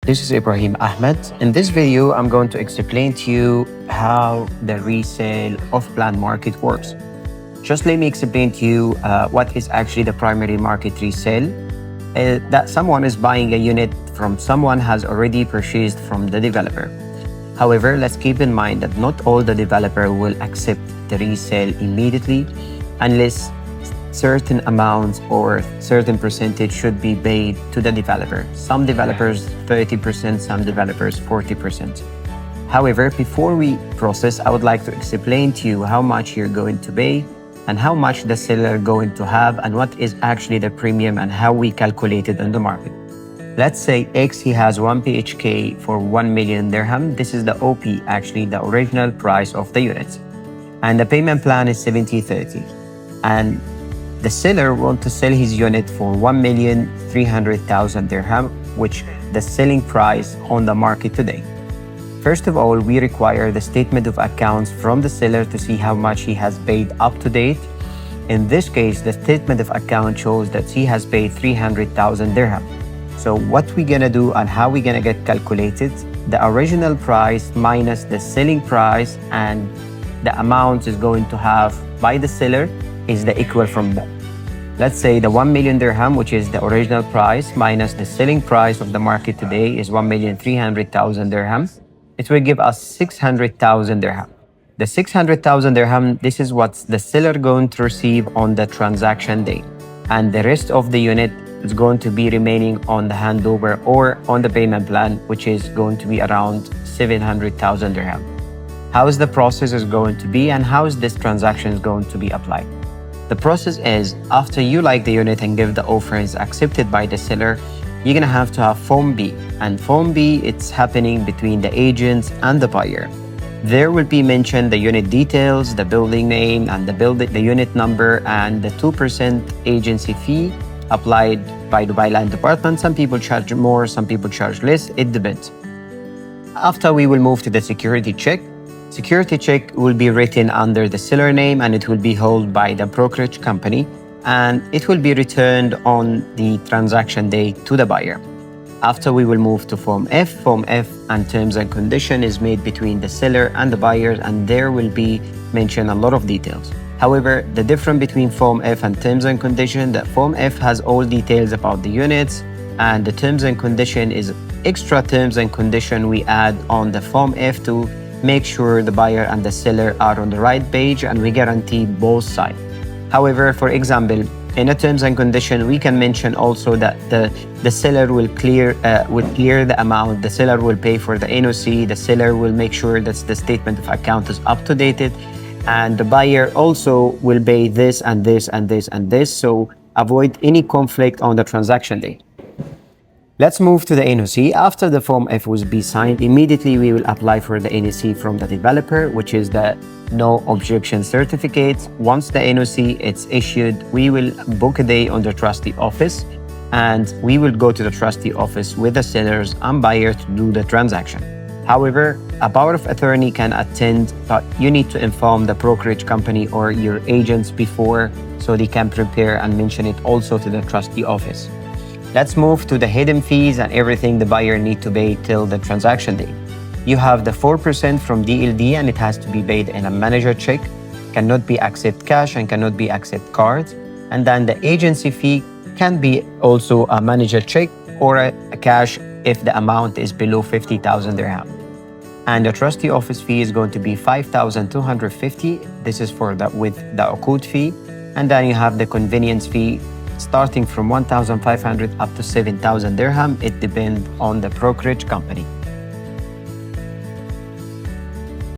This is Ibrahim Ahmed. In this video, I'm going to explain to you how the resale off-plan market works. Just let me explain to you what is actually the primary market resale. That someone is buying a unit from someone has already purchased from the developer. However, let's keep in mind that not all the developer will accept the resale immediately unless certain amounts or certain percentage should be paid to the developer. Some developers 30%, some developers 40%. However, before we process, I would like to explain to you how much you're going to pay and how much the seller going to have and what is actually the premium and how we calculate it on the market. Let's say X, he has 1 PHK for 1 million dirham. This is the OP, actually the original price of the unit. And the payment plan is 70-30. And the seller wants to sell his unit for 1,300,000 dirham, which the selling price on the market today. First of all, we require the statement of accounts from the seller to see how much he has paid up to date. In this case, the statement of account shows that he has paid 300,000 dirham. So what we're gonna do and how we're gonna get calculated, the original price minus the selling price and the amount is going to have by the seller is the equal from that. Let's say the 1 million dirham, which is the original price, minus the selling price of the market today is 1,300,000 dirham. It will give us 600,000 dirham. The 600,000 dirham, this is what the seller going to receive on the transaction day. And the rest of the unit is going to be remaining on the handover or on the payment plan, which is going to be around 700,000 dirham. How is the process is going to be and how is this transaction is going to be applied? The process is, after you like the unit and give the offer is accepted by the seller, you're gonna have to have Form B. And Form B, it's happening between the agents and the buyer. There will be mentioned the unit details, the building name, and the unit number, and the 2% agency fee applied by Dubai Land Department. Some people charge more, some people charge less, it depends. After we will move to the security check. Security check will be written under the seller name and it will be held by the brokerage company and it will be returned on the transaction day to the buyer. After we will move to Form F. Form F and terms and condition is made between the seller and the buyer and there will be mentioned a lot of details. However, the difference between Form F and terms and condition, that Form F has all details about the units and the terms and condition is extra terms and condition we add on the Form F to make sure the buyer and the seller are on the right page and we guarantee both sides. However, for example, in a terms and condition, we can mention also that the seller will clear the amount, the seller will pay for the NOC, the seller will make sure that the statement of account is up to date, and the buyer also will pay this and this and this and this, so avoid any conflict on the transaction day. Let's move to the NOC. After the Form F will be signed, immediately we will apply for the NOC from the developer, which is the No Objection Certificate. Once the NOC is issued, we will book a day on the trustee office and we will go to the trustee office with the sellers and buyer to do the transaction. However, a power of attorney can attend, but you need to inform the brokerage company or your agents before so they can prepare and mention it also to the trustee office. Let's move to the hidden fees and everything the buyer need to pay till the transaction day. You have the 4% from DLD and it has to be paid in a manager check, cannot be accept cash and cannot be accept cards. And then the agency fee can be also a manager check or a cash if the amount is below 50,000 dirham. And the trustee office fee is going to be 5,250. This is for with the Uqud fee. And then you have the convenience fee starting from 1,500 up to 7,000 dirham. It depends on the brokerage company.